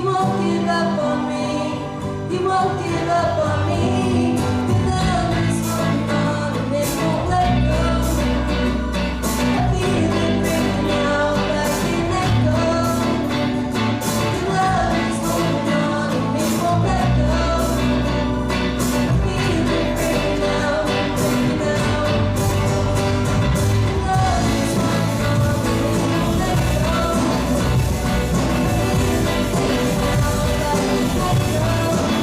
won't give up on me. He won't give up on me. His love is holding on and it won't let go. I feel it breaking out like an echo. His love is holding on and it won't let go. I feel it breaking out, breaking out. His love is holding on and it won't let go. I feel it breaking out like an echo.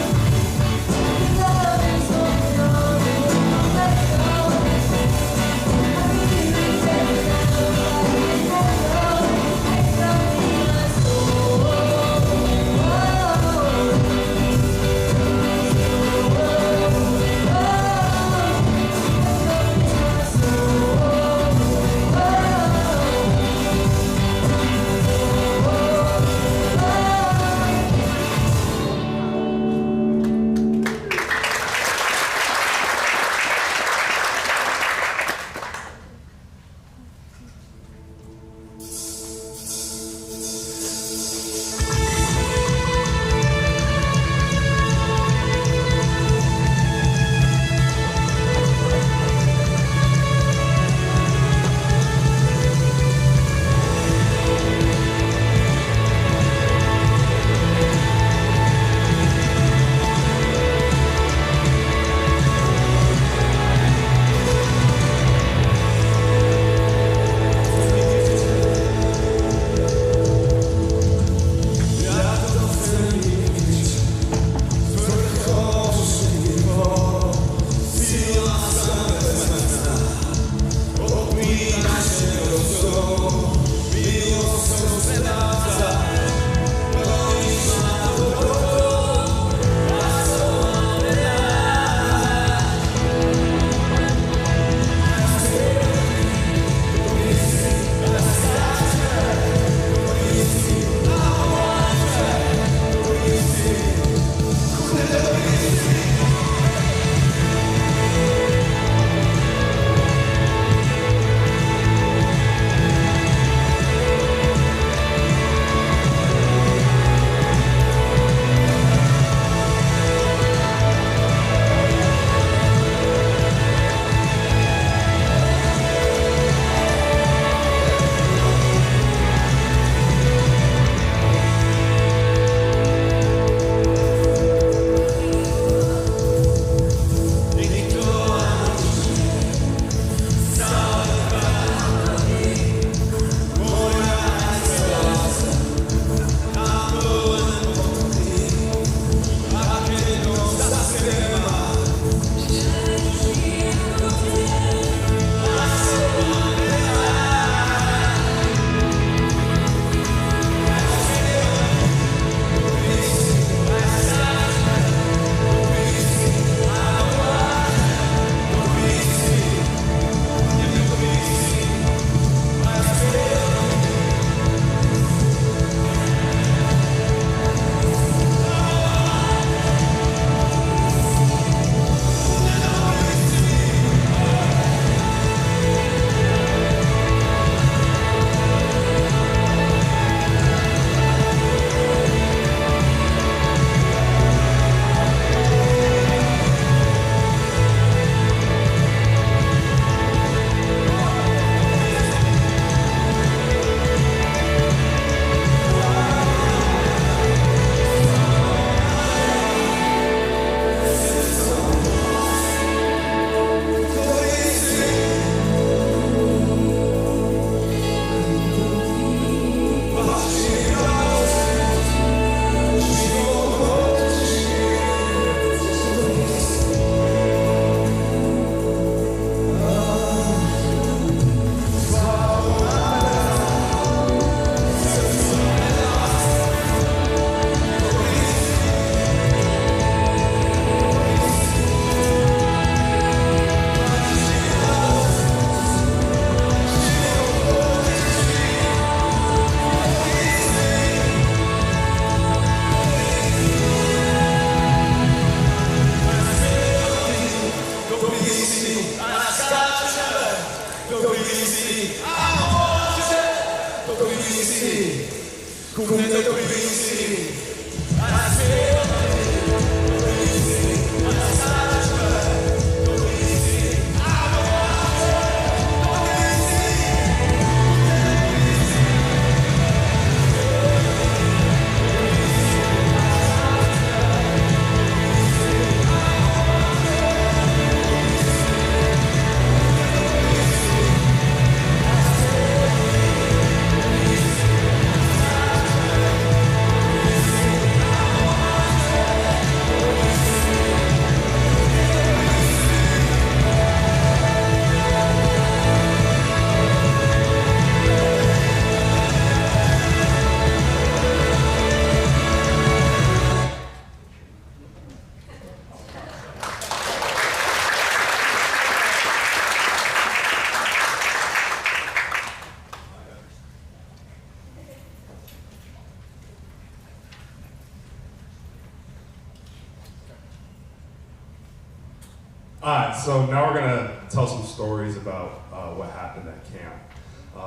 So now we're gonna tell some stories about what happened at camp.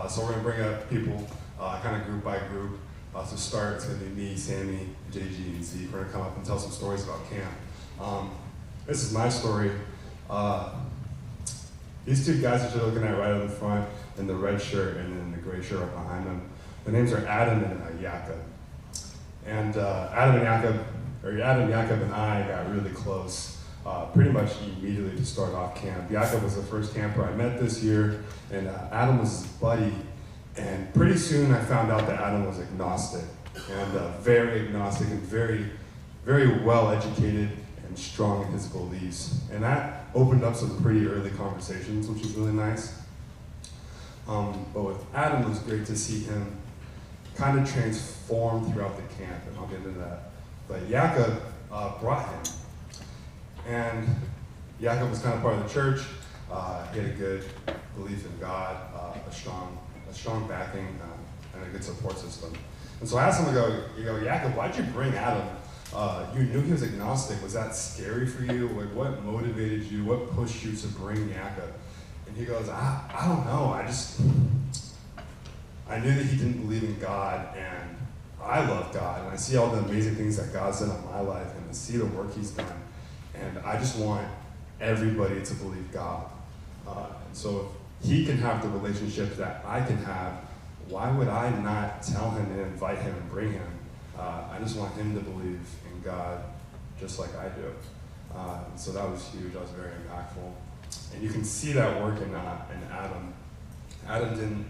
So we're gonna bring up people kind of group by group. To start, it's gonna be me, Sammy, JG, and Zeke. We're gonna come up and tell some stories about camp. This is my story. These two guys that you're looking at right up in front in the red shirt and then the gray shirt right behind them, their names are Adam and Jakob. And Adam, Jakob, and I got really close pretty much immediately to start off camp. Jakob was the first camper I met this year, and Adam was his buddy. And pretty soon I found out that Adam was agnostic, and very agnostic and very, very well educated and strong in his beliefs. And that opened up some pretty early conversations, which was really nice. But with Adam, it was great to see him kind of transform throughout the camp, and I'll get into that. But Jakob brought him. And Jakob was kind of part of the church. He had a good belief in God, a strong backing, and a good support system. And so I asked him, Jakob, why'd you bring Adam? You knew he was agnostic. Was that scary for you? Like, what motivated you? What pushed you to bring Jakob? And he goes, I don't know. I knew that he didn't believe in God, and I love God, and I see all the amazing things that God's done in my life, and I see the work he's done. And I just want everybody to believe God. And so if he can have the relationship that I can have, why would I not tell him and invite him and bring him? I just want him to believe in God just like I do. So that was huge. That was very impactful. And you can see that work in Adam. Adam didn't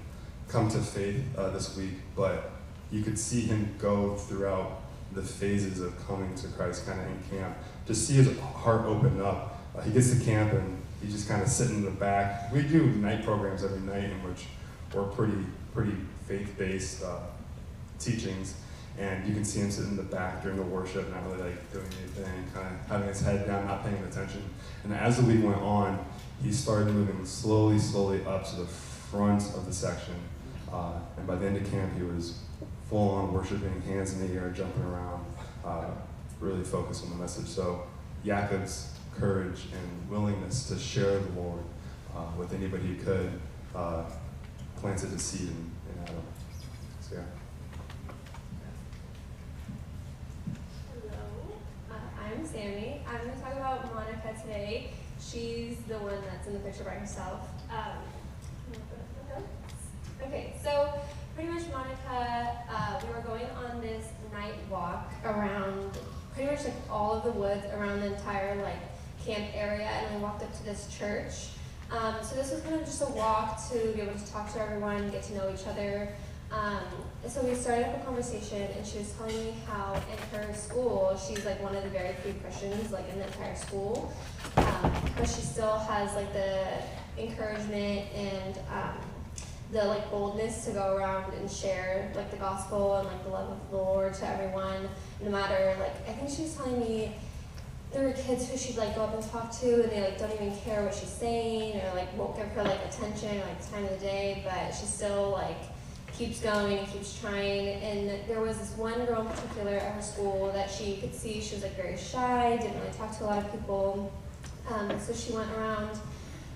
come to faith this week, but you could see him go throughout the phases of coming to Christ kind of in camp. Just see his heart open up. He gets to camp and he's just kind of sitting in the back. We do night programs every night in which we're pretty faith-based teachings. And you can see him sitting in the back during the worship, not really like doing anything, kind of having his head down, not paying attention. And as the week went on, he started moving slowly up to the front of the section. And by the end of camp, he was full on worshiping, hands in the air, jumping around, really focused on the message. So Jakob's courage and willingness to share the Lord with anybody he could planted a seed in Adam. So yeah. I'm Sammy. I'm going to talk about Monica today. She's the one that's in the picture by herself. Okay, so pretty much Monica, we were going on this night walk around pretty much like all of the woods around the entire like camp area, and we walked up to this church. So this was kind of just a walk to be able to talk to everyone, get to know each other. So we started up a conversation, and she was telling me how in her school, she's like one of the very few Christians like in the entire school, but she still has like the encouragement and the like boldness to go around and share like the gospel and like the love of the Lord to everyone, no matter like, I think she was telling me there were kids who she'd like go up and talk to and they like don't even care what she's saying or like won't give her like attention or like the time of the day, but she still like keeps going and keeps trying. And there was this one girl in particular at her school that she could see she was like very shy, didn't really talk to a lot of people. So she went around,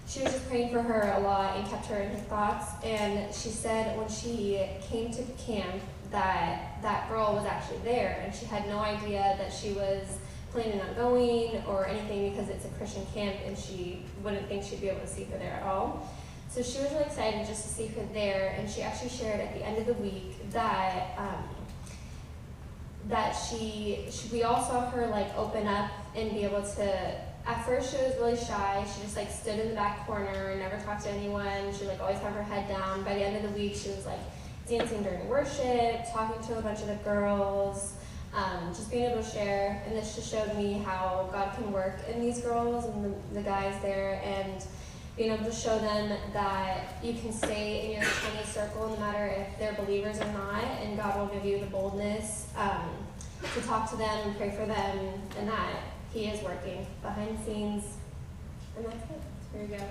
she was just praying for her a lot and kept her in her thoughts. And she said when she came to camp that that girl was actually there, and she had no idea that she was planning on going or anything because it's a Christian camp and she wouldn't think she'd be able to see her there at all. So she was really excited just to see her there, and she actually shared at the end of the week that we all saw her like open up and be able to. At first, she was really shy. She just like stood in the back corner and never talked to anyone. She like always had her head down. By the end of the week, she was like dancing during worship, talking to a bunch of the girls, just being able to share. And this just showed me how God can work in these girls and the guys there, and being able to show them that you can stay in your tiny circle no matter if they're believers or not, and God will give you the boldness to talk to them and pray for them, and that He is working behind the scenes. And that's it. Here we go.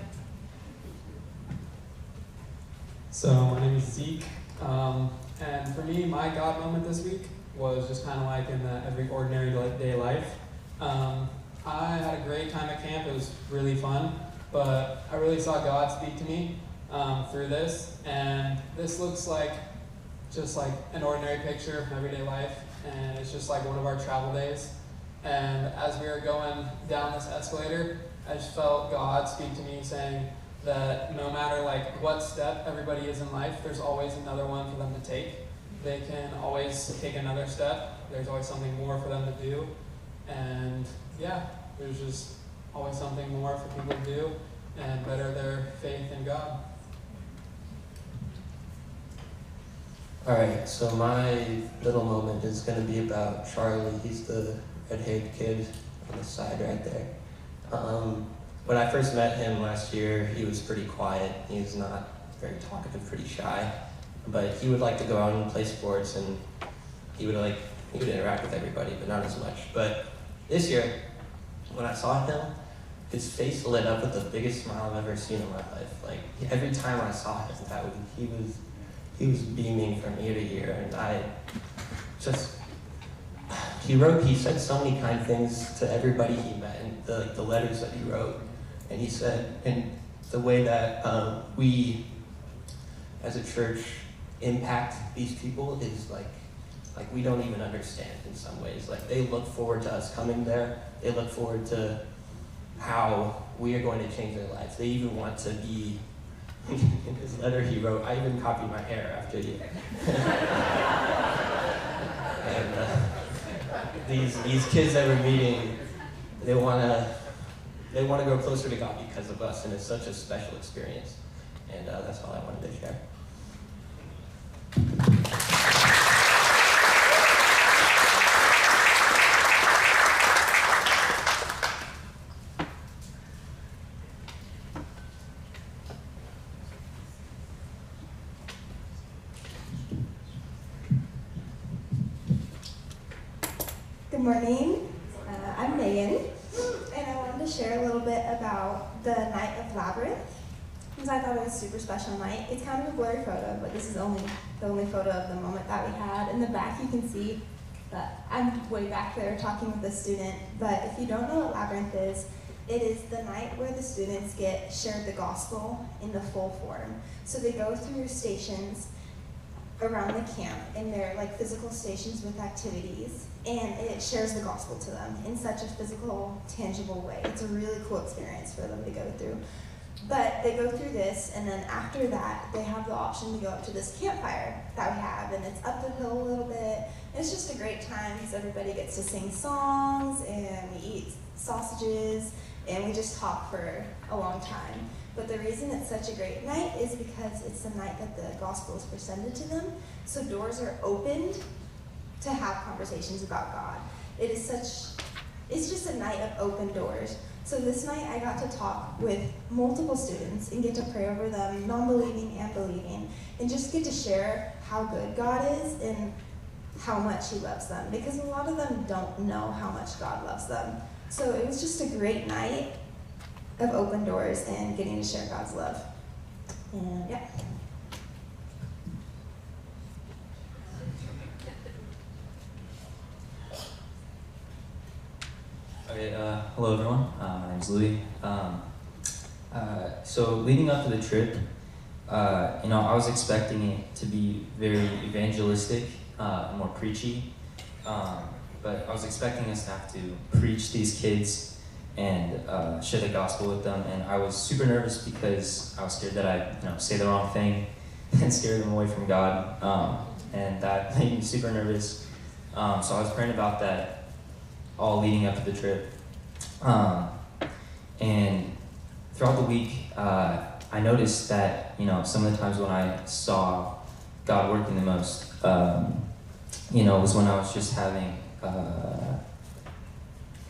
So my name is Zeke, and for me, my God moment this week was just kind of like in the every ordinary day life. I had a great time at camp. It was really fun, but I really saw God speak to me through this, and this looks like just like an ordinary picture of everyday life, and it's just like one of our travel days. And as we were going down this escalator, I just felt God speak to me saying that no matter like what step everybody is in life, there's always another one for them to take. They can always take another step. There's always something more for them to do. And yeah, there's just always something more for people to do and better their faith in God. Alright, so my little moment is going to be about Charlie. He's the red-haired kid on the side right there. When I first met him last year, he was pretty quiet. He was not very talkative, pretty shy. But he would like to go out and play sports, and he would interact with everybody, but not as much. But this year, when I saw him, his face lit up with the biggest smile I've ever seen in my life. Like, every time I saw him, he was beaming from ear to ear, and he said so many kind things to everybody he met, and the letters that he wrote. And he said, and the way that we, as a church, impact these people is like we don't even understand in some ways. Like, they look forward to us coming there. They look forward to how we are going to change their lives. They even want to be, in his letter he wrote, I even copied my hair after you. And these kids that we're meeting, they want to go closer to God because of us, and it's such a special experience. And that's all I wanted to share. Good morning. I'm Megan, and I wanted to share a little bit about the night of Labyrinth, because I thought it was a super special night. It's kind of a blurry photo, but this is the only photo of the moment that we had. In the back, you can see that I'm way back there talking with a student, but if you don't know what Labyrinth is, it is the night where the students get shared the gospel in the full form. So they go through stations around the camp, and they're like physical stations with activities, and it shares the gospel to them in such a physical, tangible way. It's a really cool experience for them to go through. But they go through this, and then after that, they have the option to go up to this campfire that we have, and it's up the hill a little bit. It's just a great time because everybody gets to sing songs, and we eat sausages, and we just talk for a long time. But the reason it's such a great night is because it's the night that the gospel is presented to them. So doors are opened to have conversations about God. It's just a night of open doors. So this night I got to talk with multiple students and get to pray over them, non-believing and believing, and just get to share how good God is and how much he loves them, because a lot of them don't know how much God loves them. So it was just a great night of open doors and getting to share God's love. And yeah. Okay, hello everyone. My name's Louis. So leading up to the trip, I was expecting it to be very evangelistic, more preachy, but I was expecting us to have to preach these kids and share the gospel with them, and I was super nervous because I was scared that I'd say the wrong thing and scare them away from God, and that made me super nervous. So I was praying about that all leading up to the trip, and throughout the week, I noticed that some of the times when I saw God working the most, was when I was just having.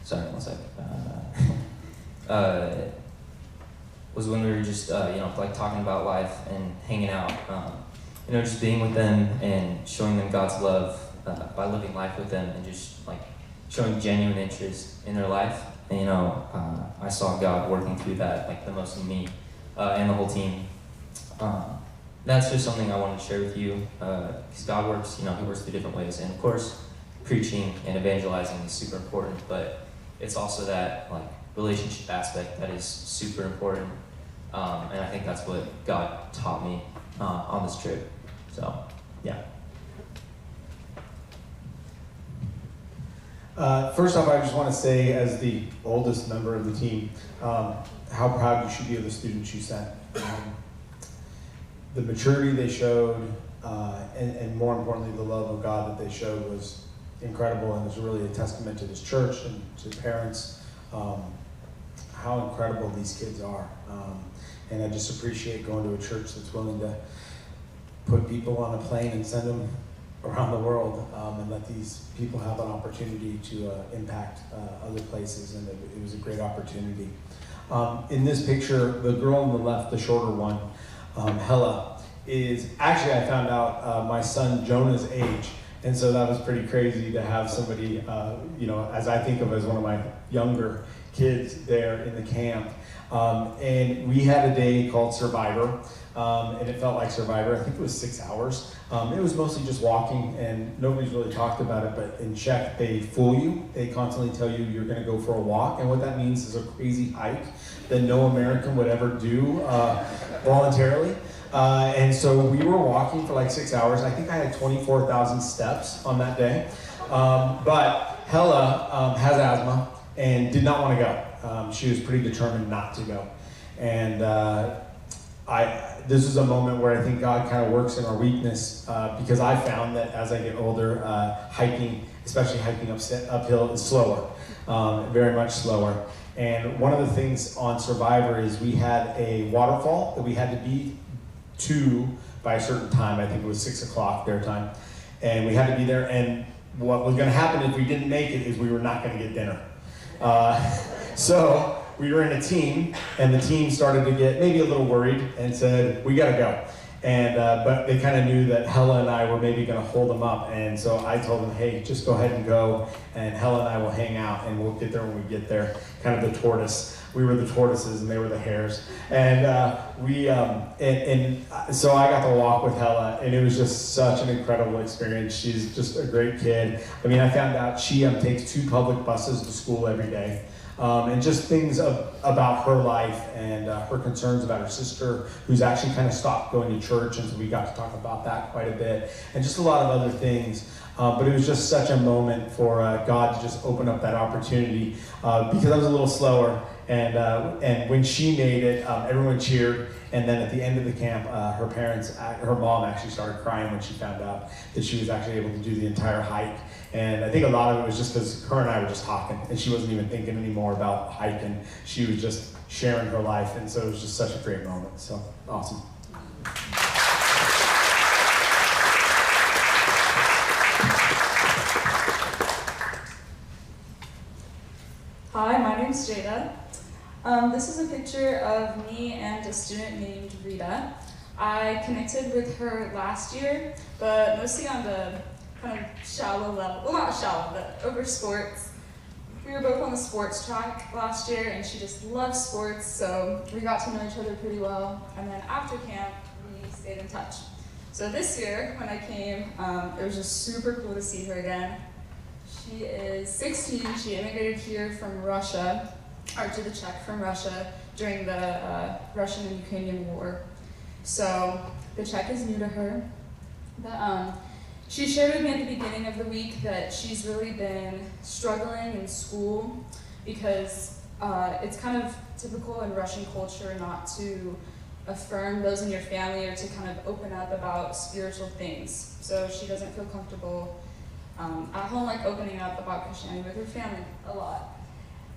Sorry, one sec. Was when we were just, like talking about life and hanging out, just being with them and showing them God's love by living life with them and just like showing genuine interest in their life. And, I saw God working through that, like the most in me and the whole team. That's just something I wanted to share with you, because God works, he works through different ways. And of course, preaching and evangelizing is super important, but it's also that like relationship aspect that is super important. And I think that's what God taught me on this trip. So, yeah. First off, I just want to say, as the oldest member of the team, how proud you should be of the students you sent. The maturity they showed, and more importantly, the love of God that they showed was incredible, and was really a testament to this church and to parents, how incredible these kids are. And I just appreciate going to a church that's willing to put people on a plane and send them around the world, and let these people have an opportunity to impact other places, and it was a great opportunity. In this picture, the girl on the left, the shorter one, Hella, is actually, I found out, my son Jonah's age, and so that was pretty crazy to have somebody, as I think of as one of my younger kids there in the camp. And we had a day called Survivor, and it felt like Survivor. I think it was 6 hours. It was mostly just walking, and nobody's really talked about it, but in Czech, they fool you. They constantly tell you you're gonna go for a walk, and what that means is a crazy hike that no American would ever do voluntarily. And so we were walking for like 6 hours. I think I had 24,000 steps on that day. But Hella has asthma and did not want to go. She was pretty determined not to go. And this is a moment where I think God kind of works in our weakness, because I found that as I get older, hiking, especially hiking uphill, is slower, very much slower. And one of the things on Survivor is we had a waterfall that we had to be to by a certain time. I think it was 6 o'clock their time. And we had to be there, and what was gonna happen if we didn't make it is we were not gonna get dinner. So we were in a team, and the team started to get maybe a little worried and said, we gotta go. And but they kind of knew that Hella and I were maybe gonna hold them up, and so I told them, hey, just go ahead and go, and Hella and I will hang out, and we'll get there when we get there. Kind of the tortoise. We were the tortoises, and they were the hares. And so I got to walk with Hella, and it was just such an incredible experience. She's just a great kid. I mean, I found out she takes 2 public buses to school every day. And just things about her life and her concerns about her sister, who's actually kind of stopped going to church, and so we got to talk about that quite a bit, and just a lot of other things. But it was just such a moment for God to just open up that opportunity, because I was a little slower, and when she made it, everyone cheered. And then at the end of the camp, her mom actually started crying when she found out that she was actually able to do the entire hike. And I think a lot of it was just because her and I were just talking, and she wasn't even thinking anymore about hiking. She was just sharing her life, and so it was just such a great moment. So, awesome. Hi, my name's Jada. This is a picture of me and a student named Rita. I connected with her last year, but mostly on the kind of shallow level. Well, not shallow, but over sports. We were both on the sports track last year, and she just loves sports, so we got to know each other pretty well. And then after camp, we stayed in touch. So this year, when I came, it was just super cool to see her again. She is 16. She immigrated here from Russia, or to the Czech from Russia during the Russian and Ukrainian war. So the Czech is new to her. But, she shared with me at the beginning of the week that she's really been struggling in school because it's kind of typical in Russian culture not to affirm those in your family or to kind of open up about spiritual things. So she doesn't feel comfortable at home like opening up about Christianity with her family a lot.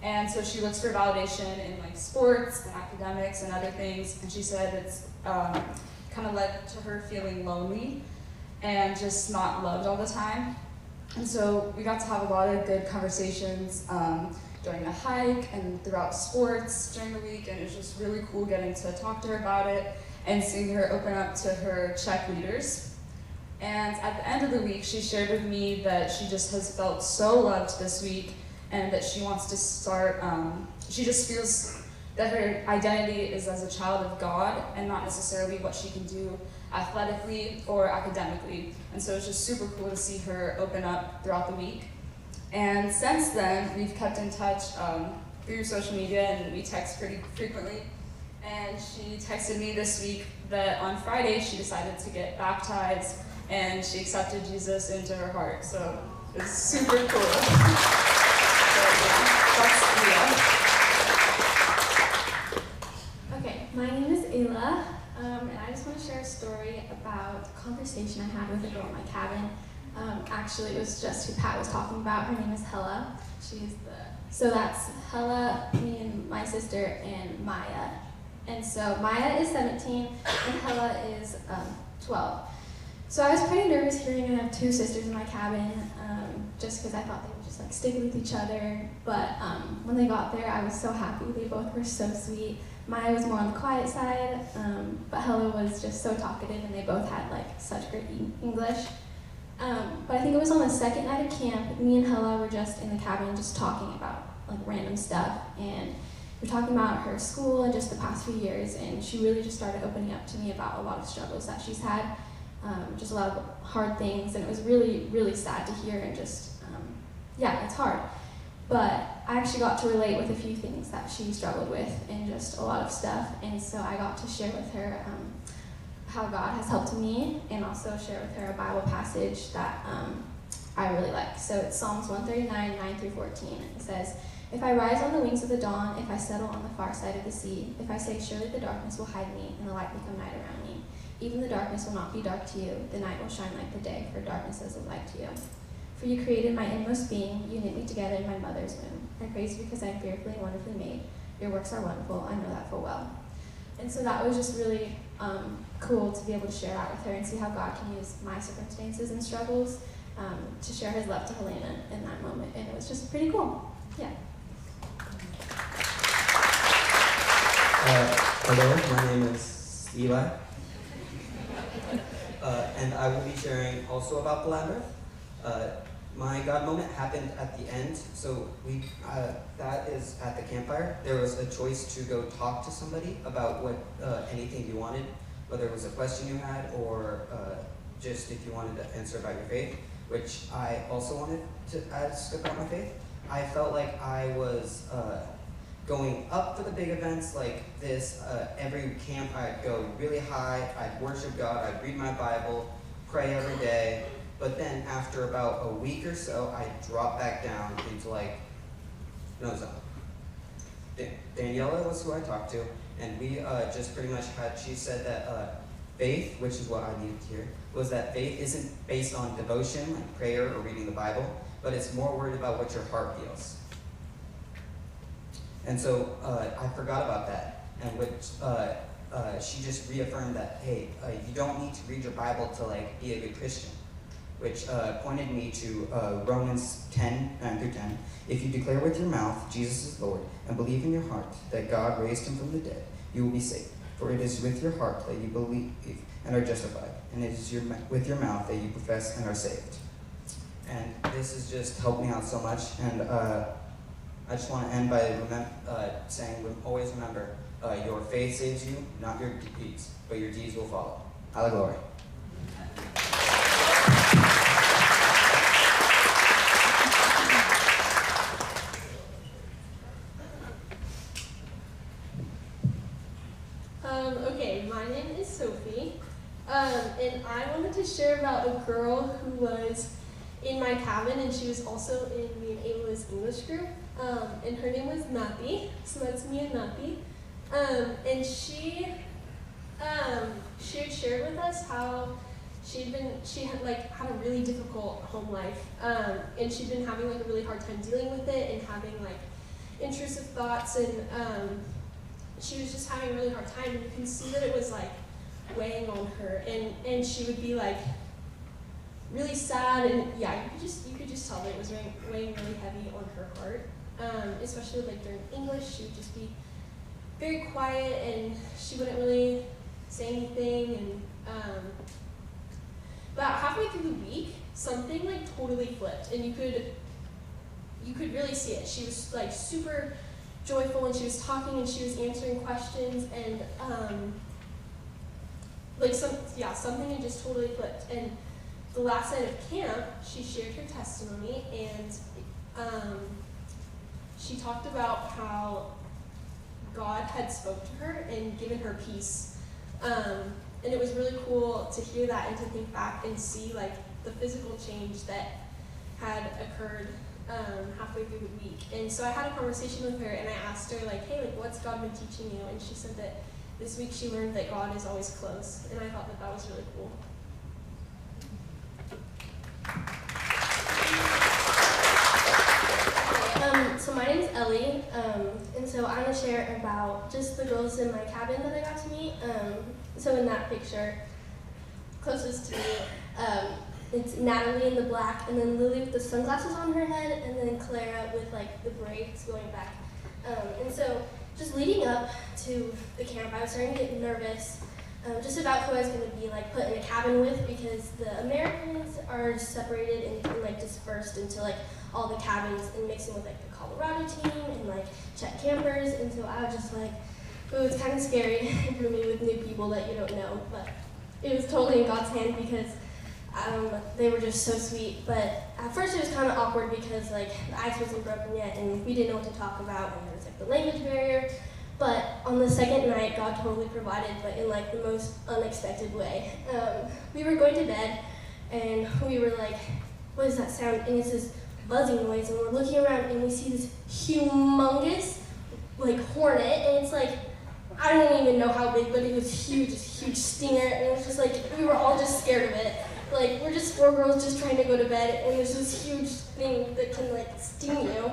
And so she looks for validation in like sports and academics and other things, and she said it's kind of led to her feeling lonely and just not loved all the time. And so we got to have a lot of good conversations during the hike and throughout sports during the week, and it was just really cool getting to talk to her about it and seeing her open up to her Czech leaders. And at the end of the week, she shared with me that she just has felt so loved this week, and that she wants to start, she just feels that her identity is as a child of God and not necessarily what she can do athletically or academically. And so it's just super cool to see her open up throughout the week. And since then, we've kept in touch through social media, and we text pretty frequently. And she texted me this week that on Friday she decided to get baptized and she accepted Jesus into her heart. So it's super cool. So, yeah, that's Leah. Okay, my name is Ayla, and I just want to share a story about a conversation I had with a girl in my cabin. Actually, it was just who Pat was talking about. Her name is Hella. So that's Hella, me and my sister, and Maya. And so Maya is 17, and Hella is 12. So I was pretty nervous hearing I have two sisters in my cabin, just because I thought they would just like stick with each other. But when they got there, I was so happy. They both were so sweet. Maya was more on the quiet side, but Hella was just so talkative, and they both had like such great English. But I think it was on the second night of camp, me and Hella were just in the cabin just talking about like random stuff, and we were talking about her school and just the past few years, and she really just started opening up to me about a lot of struggles that she's had, just a lot of hard things, and it was really, really sad to hear, and just, yeah, it's hard. But I actually got to relate with a few things that she struggled with and just a lot of stuff, and so I got to share with her how God has helped me, and also share with her a Bible passage that I really like. So it's Psalms 139, 9 through 14. It says, "If I rise on the wings of the dawn, if I settle on the far side of the sea, if I say, surely the darkness will hide me, and the light become night around me, even the darkness will not be dark to you, the night will shine like the day, for darkness is a light to you. For you created my inmost being, you knit me together in my mother's womb. I praise you because I am fearfully and wonderfully made. Your works are wonderful, I know that full well." And so that was just really cool to be able to share that with her and see how God can use my circumstances and struggles to share his love to Helena in that moment. And it was just pretty cool. Yeah. Hello, my name is Eli, and I will be sharing also about the labyrinth. My God moment happened at the end, so that is at the campfire. There was a choice to go talk to somebody about anything you wanted, whether it was a question you had or just if you wanted to answer about your faith, which I also wanted to ask about my faith. I felt like I was going up for the big events like this. Every camp I'd go really high, I'd worship God, I'd read my Bible, pray every day, but then after about a week or so, I'd drop back down into like, no zone. Daniela was who I talked to, and we just pretty much she said that faith, which is what I needed to hear, was that faith isn't based on devotion, like prayer or reading the Bible, but it's more worried about what your heart feels. And so I forgot about that, and she just reaffirmed that, hey, you don't need to read your Bible to like be a good Christian, which pointed me to Romans 10, 9 through 10. "If you declare with your mouth Jesus is Lord and believe in your heart that God raised him from the dead, you will be saved. For it is with your heart that you believe and are justified, and it is with your mouth that you profess and are saved." And this has just helped me out so much, and I just want to end by saying, always remember, your faith saves you, not your deeds, but your deeds will follow. Alleluia. Okay, my name is Sophie, and I wanted to share about a girl who was in my cabin, and she was also in me and Ayla's English group, and her name was Nati, so that's me and Nati, and she had shared with us how she had like had a really difficult home life, and she'd been having like a really hard time dealing with it and having like intrusive thoughts, and she was just having a really hard time, and you can see that it was like weighing on her, and she would be like really sad, and yeah, you could just tell that it was weighing really heavy on her heart, especially like during English. She would just be very quiet, and she wouldn't really say anything, and about halfway through the week, something like totally flipped, and you could really see it. She was like super joyful, and she was talking, and she was answering questions, and something had just totally flipped. And the last night of camp, she shared her testimony, and she talked about how God had spoke to her and given her peace. And it was really cool to hear that and to think back and see like the physical change that had occurred halfway through the week. And so I had a conversation with her and I asked her like, hey, like what's God been teaching you? And she said that this week she learned that God is always close. And I thought that that was really cool. So my name's Ellie, and so I'm gonna share about just the girls in my cabin that I got to meet. So in that picture, closest to me, it's Natalie in the black, and then Lily with the sunglasses on her head, and then Clara with like the braids going back. And so just leading up to the camp, I was starting to get nervous just about who I was going to be like put in a cabin with, because the Americans are separated and like dispersed into like all the cabins and mixing with like the Colorado team and like Czech campers, and so I was just like, ooh, it's kind of scary rooming with new people that you don't know, but it was totally in God's hand because they were just so sweet. But at first it was kind of awkward because like the ice wasn't broken yet and we didn't know what to talk about, and there was like the language barrier. But on the second night, God totally provided, but in like the most unexpected way. We were going to bed and we were like, what is that sound? And it's this buzzing noise, and we're looking around and we see this humongous like hornet, and it's like, I don't even know how big, but it was huge, this huge stinger, and it was just like, we were all just scared of it. Like, we're just 4 girls just trying to go to bed, and there's this huge thing that can like sting you.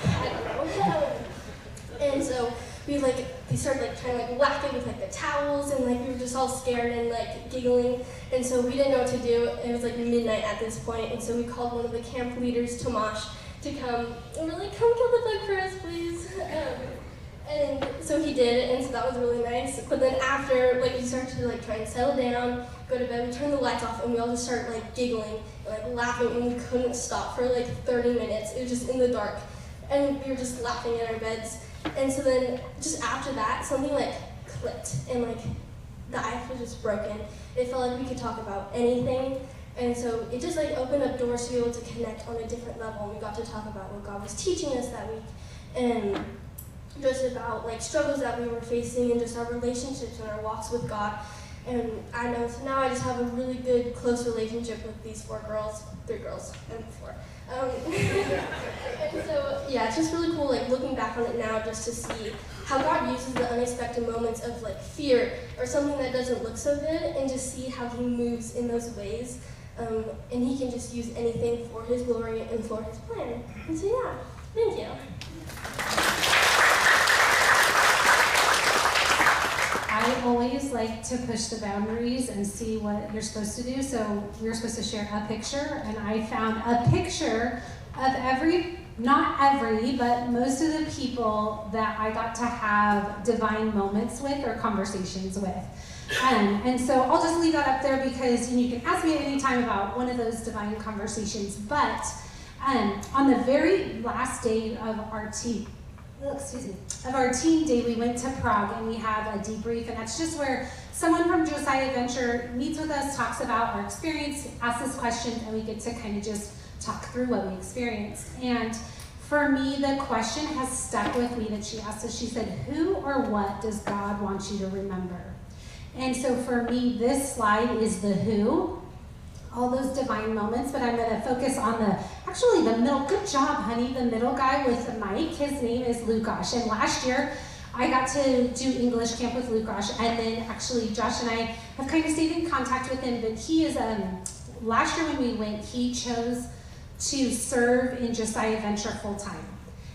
I don't know. And so we started like trying to like whack it with like the towels, and like we were just all scared and like giggling, and so we didn't know what to do. It was like midnight at this point, and so we called one of the camp leaders, Tomasz, to come, and we're like, come kill the bug for us, please. And so he did, and so that was really nice. But then after, like, we started to like try and settle down, go to bed, we turned the lights off, and we all just started like giggling and like laughing, and we couldn't stop for like 30 minutes. It was just in the dark, and we were just laughing in our beds. And so then just after that, something like clicked, and like the ice was just broken. It felt like we could talk about anything, and so it just like opened up doors to be able to connect on a different level. And we got to talk about what God was teaching us that week, and just about like struggles that we were facing, and just our relationships and our walks with God. And I know, so now I just have a really good, close relationship with these 3 girls, and 4. And so, yeah, it's just really cool, like, looking back on it now just to see how God uses the unexpected moments of, like, fear or something that doesn't look so good, and just see how he moves in those ways. And he can just use anything for his glory and for his plan. And so, yeah, thank you. I always like to push the boundaries and see what you're supposed to do. So we were supposed to share a picture, and I found a picture of not every, but most of the people that I got to have divine moments with or conversations with. And so I'll just leave that up there because you can ask me at any time about one of those divine conversations. But on the very last day of our team day, we went to Prague and we have a debrief, and that's just where someone from Josiah Adventure meets with us, talks about our experience, asks us questions, and we get to kind of just talk through what we experienced. And for me, the question has stuck with me that she asked us. She said, who or what does God want you to remember? And so for me, this slide is the who, all those divine moments, but I'm going to focus on the middle. Good job, honey, the middle guy with the mic. His name is Lukasz, and last year I got to do English camp with Lukasz, and then actually Josh and I have kind of stayed in contact with him, but he is, last year when we went, he chose to serve in Josiah Adventure full-time.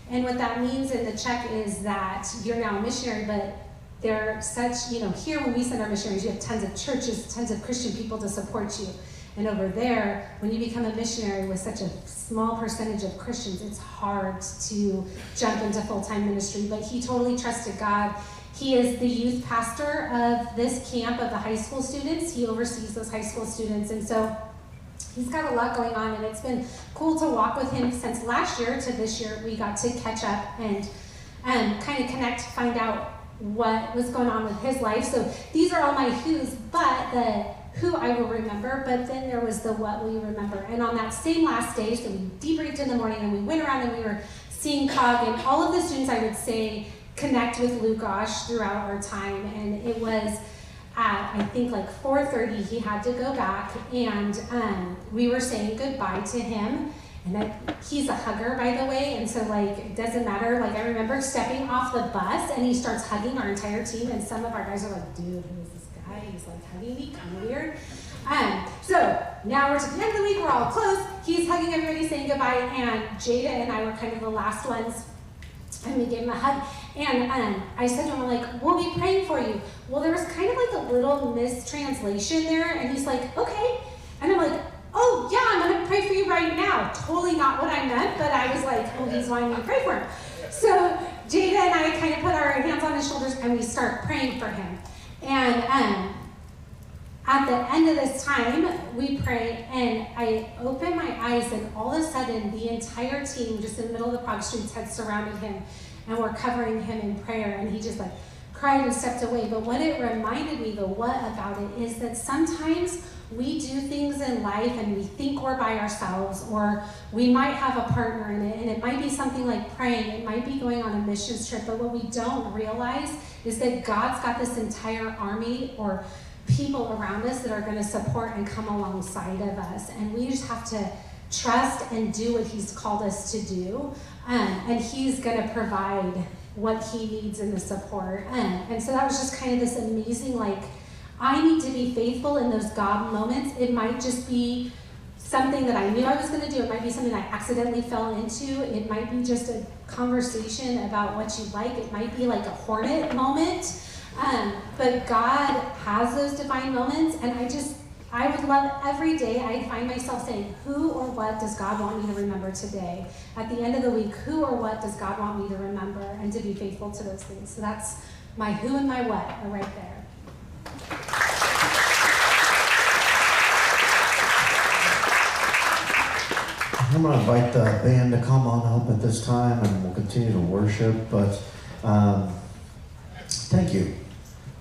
And what that means in the Czech is that you're now a missionary, but they're such, here when we send our missionaries, you have tons of churches, tons of Christian people to support you. And over there, when you become a missionary with such a small percentage of Christians, it's hard to jump into full-time ministry. But he totally trusted God. He is the youth pastor of this camp of the high school students. He oversees those high school students. And so he's got a lot going on, and it's been cool to walk with him since last year to this year. We got to catch up and kind of connect, find out what was going on with his life. So these are all my who's, but the who I will remember, but then there was the what will you remember. And on that same last day, so we debriefed in the morning and we went around and we were seeing COG, and all of the students, I would say, connect with Lugosh throughout our time. And it was at, I think, like 4:30, he had to go back, and we were saying goodbye to him. And he's a hugger, by the way, and so like it doesn't matter. Like I remember stepping off the bus and he starts hugging our entire team, and some of our guys are like, dude, who is this guy? He's like hugging me, kind of weird. So now we're to the end of the week, we're all close. He's hugging everybody, saying goodbye, and Jada and I were kind of the last ones, and we gave him a hug. And I said to him, like, we'll be praying for you. Well, there was kind of like a little mistranslation there, and he's like, okay. And I'm like, oh yeah, I'm gonna pray for you right now. Totally not what I meant, but I was like, oh, he's wanting me to pray for him. So Jada and I kind of put our hands on his shoulders and we start praying for him. And at the end of this time, we pray, and I open my eyes, and all of a sudden, the entire team, just in the middle of the Prague streets, had surrounded him, and were covering him in prayer, and he just like cried and stepped away. But what it reminded me, the what about it, is that sometimes we do things in life and we think we're by ourselves, or we might have a partner in it, and it might be something like praying, it might be going on a missions trip, but what we don't realize is that God's got this entire army or people around us that are going to support and come alongside of us, and we just have to trust and do what he's called us to do, and he's going to provide what he needs in the support. And so that was just kind of this amazing, like, I need to be faithful in those God moments. It might just be something that I knew I was going to do. It might be something I accidentally fell into. It might be just a conversation about what you like. It might be like a hornet moment. But God has those divine moments, and I would love every day, I find myself saying, who or what does God want me to remember today? At the end of the week, who or what does God want me to remember, and to be faithful to those things? So that's my who and my what are right there. I'm going to invite the band to come on up at this time, and we'll continue to worship, but thank you.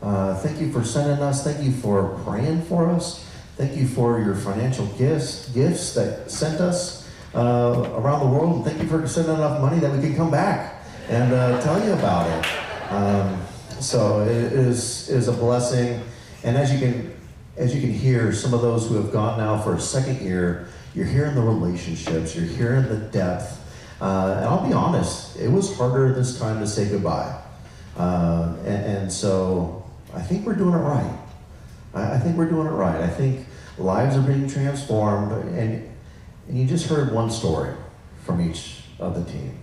Thank you for sending us. Thank you for praying for us. Thank you for your financial gifts that sent us around the world. And thank you for sending enough money that we can come back and tell you about it. So it is a blessing. And as you can hear, some of those who have gone now for a second year, you're hearing the relationships, you're hearing the depth. And I'll be honest, it was harder this time to say goodbye. And so I think we're doing it right. I think we're doing it right. I think lives are being transformed, and you just heard one story from each of the team.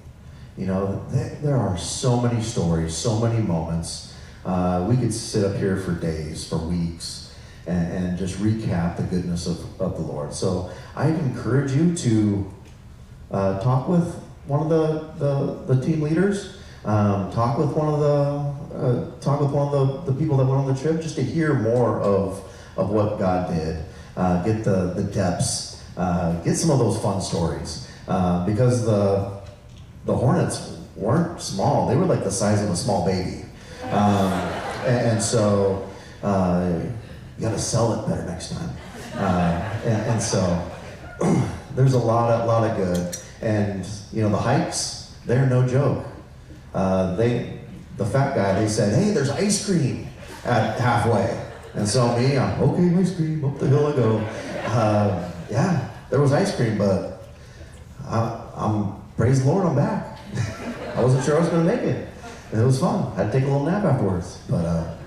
You know, there are so many stories, so many moments. We could sit up here for days, for weeks, and just recap the goodness of the Lord. So I'd encourage you to talk with one of the team leaders, talk with one of the people that went on the trip, just to hear more of what God did. Get the depths, get some of those fun stories, because the Hornets weren't small. They were like the size of a small baby. And so you got to sell it better next time. And so there's a lot of good. And you know, the hikes, they're no joke. The fat guy, they said, hey, there's ice cream at halfway. And so me, I'm okay, ice cream, up the hill I go. Yeah, there was ice cream, but I'm praise the Lord, I'm back. I wasn't sure I was gonna make it. And it was fun. I had to take a little nap afterwards. But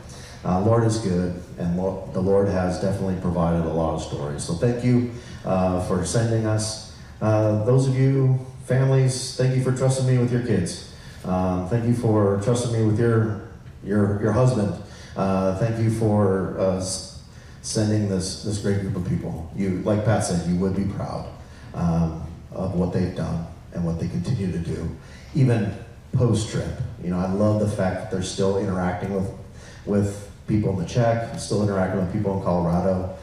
Lord is good, and the Lord has definitely provided a lot of stories. So thank you for sending us. Those of you, families, thank you for trusting me with your kids. Thank you for trusting me with your husband. Thank you for sending this great group of people. You, like Pat said, you would be proud of what they've done and what they continue to do, even post-trip. You know, I love the fact that they're still interacting with people in the Czech, still interacting with people in Colorado,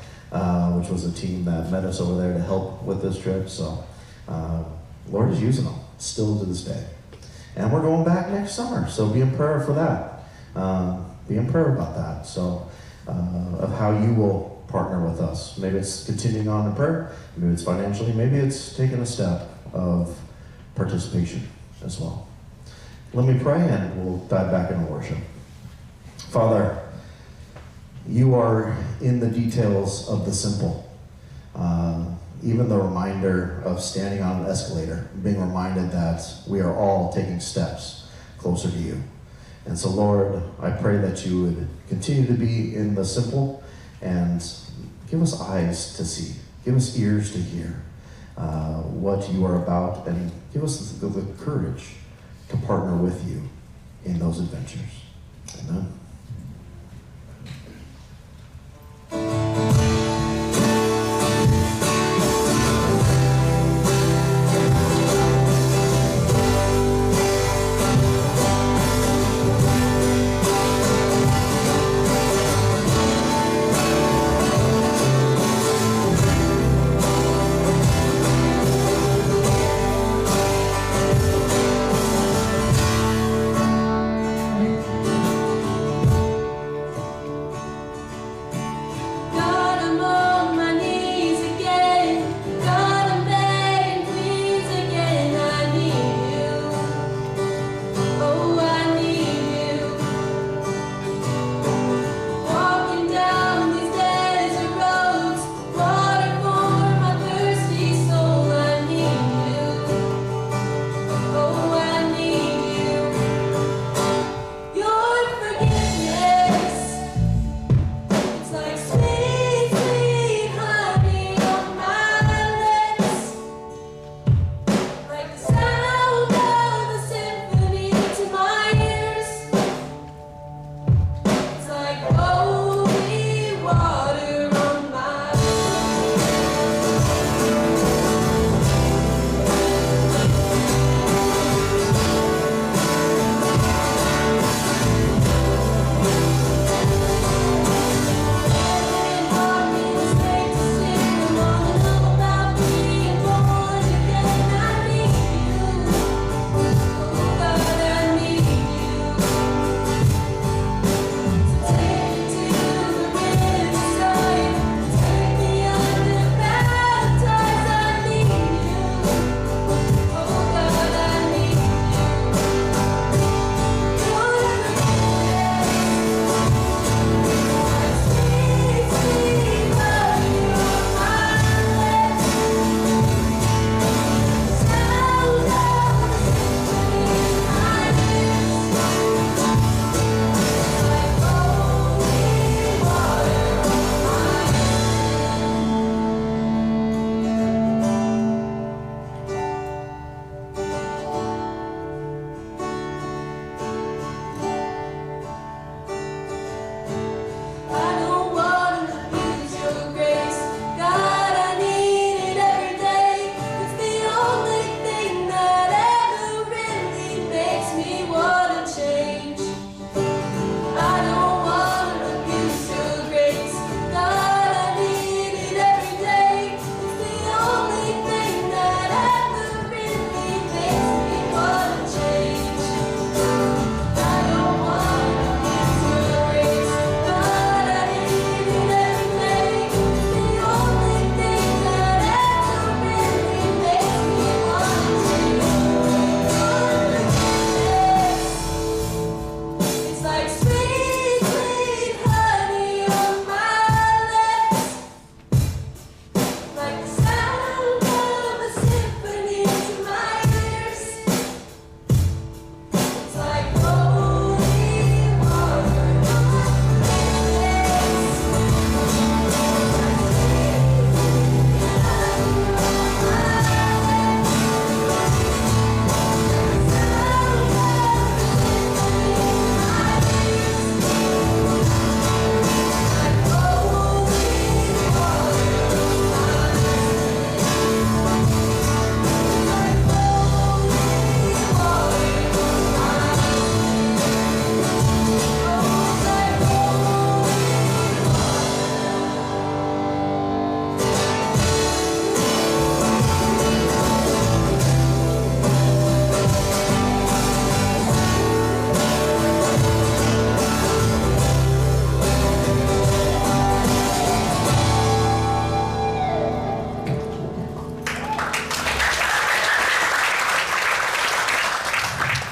which was a team that met us over there to help with this trip. So, Lord is using them still to this day. And we're going back next summer, so be in prayer for that. Be in prayer about that. So, of how you will partner with us. Maybe it's continuing on in prayer, maybe it's financially, maybe it's taking a step of participation as well. Let me pray and we'll dive back into worship. Father, you are in the details of the simple. Even the reminder of standing on an escalator, being reminded that we are all taking steps closer to you. And so, Lord, I pray that you would continue to be in the simple and give us eyes to see, give us ears to hear what you are about, and give us the courage to partner with you in those adventures. Amen.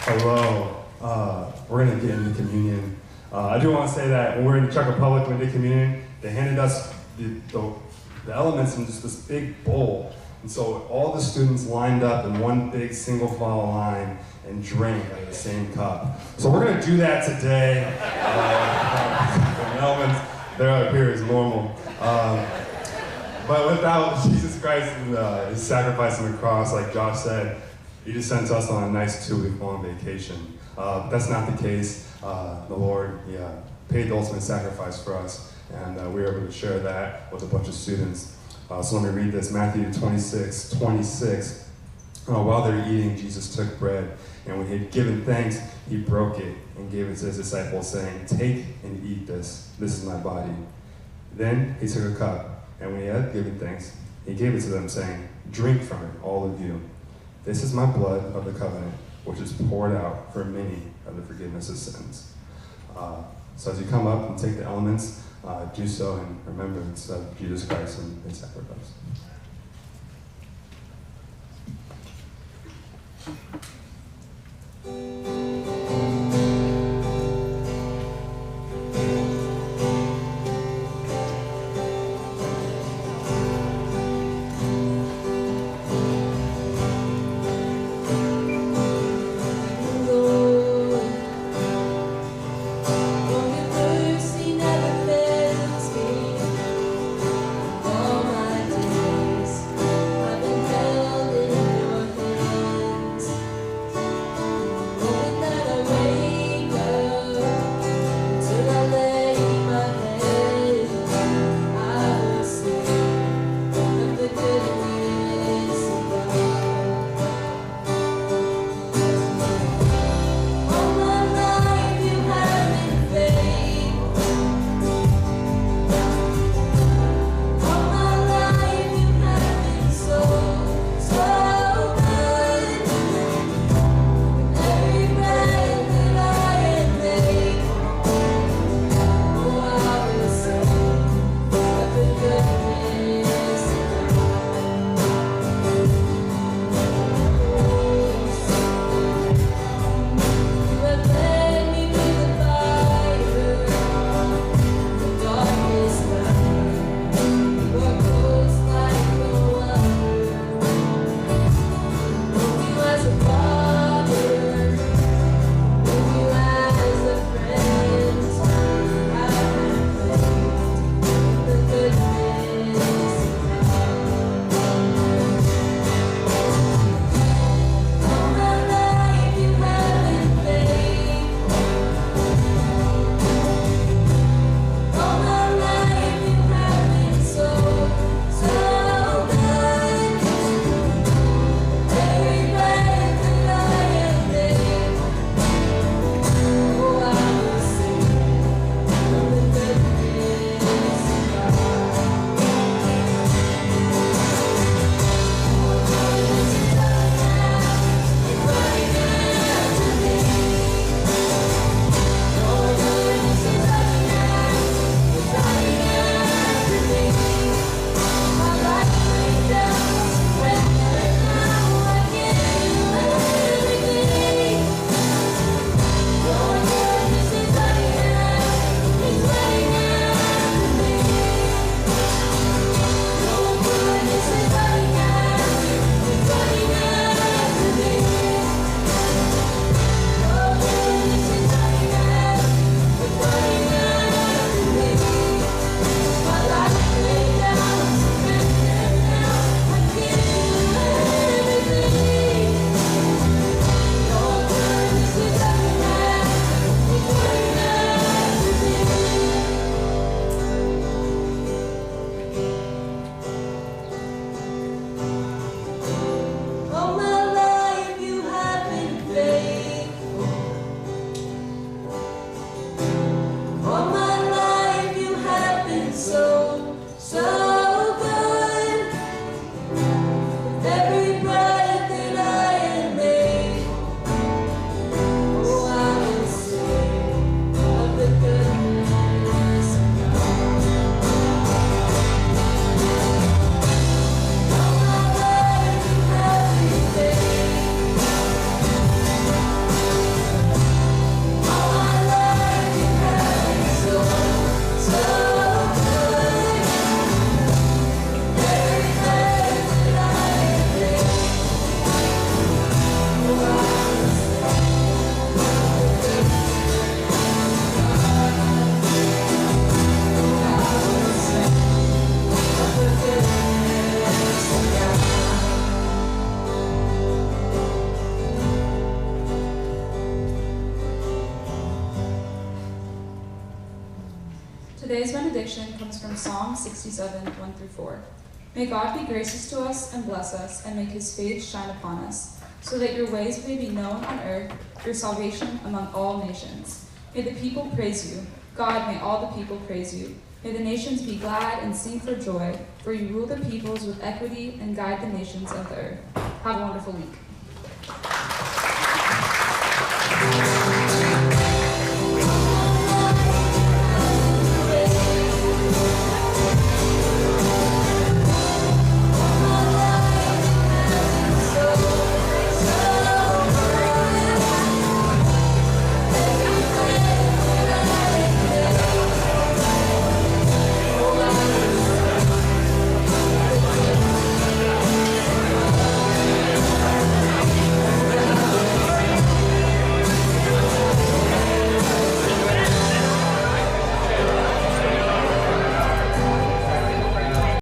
Hello. We're going to get into communion. I do want to say that when we're in the Czech Republic, when we did communion, they handed us the elements in just this big bowl. And so all the students lined up in one big single file line and drank out of the same cup. So we're going to do that today. The elements, they're up here as normal. But without Jesus Christ and his sacrifice on the cross, like Josh said, he just sent us on a nice 2-week long vacation. But that's not the case. The Lord paid the ultimate sacrifice for us, and we were able to share that with a bunch of students. So let me read this, Matthew 26:26. While they were eating, Jesus took bread, and when he had given thanks, he broke it and gave it to his disciples, saying, "Take and eat this. This is my body." Then he took a cup, and when he had given thanks, he gave it to them, saying, "Drink from it, all of you. This is my blood of the covenant, which is poured out for many of the forgiveness of sins." So as you come up and take the elements, do so in remembrance of Jesus Christ and his sacrifice. Mercy never fails me all my days. Today's benediction comes from Psalm 67, 1 through 4. May God be gracious to us and bless us, and make his face shine upon us, so that your ways may be known on earth, your salvation among all nations. May the people praise you. God, may all the people praise you. May the nations be glad and sing for joy, for you rule the peoples with equity and guide the nations of the earth. Have a wonderful week.